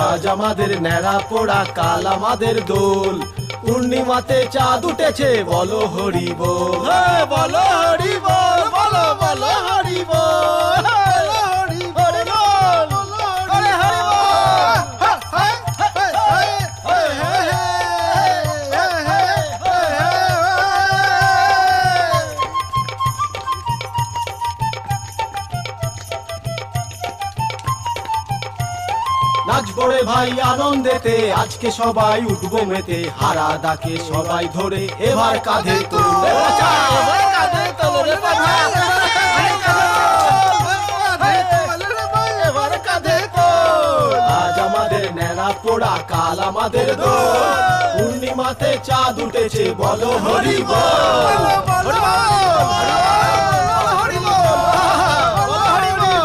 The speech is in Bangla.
আজ আমাদের ন্যাড়া পোড়া, কাল আমাদের দোল। পূর্ণিমাতে চাঁদ উঠেছে, বলো হরি বল, বলো হরি বল, বলো বলো হরি বল, হরি হরি বল, হরি হরি নাচবো রে ভাই আনন্দেতে, আজকে সবাই উঠবো মেতে। হারা দাকে সবাই ধরে এবার কাঁধে তুলবে বাঁচা, এবার কাঁধে তুলবে বাঁচা, এবার কাঁধে তোল। আজ আমাদের ন্যাড়া পোড়া, কাল আমাদের দোল। পূর্ণিমাতে চাঁদ উঠেছে, বলো হরি বল, হরি বল, হরি বল।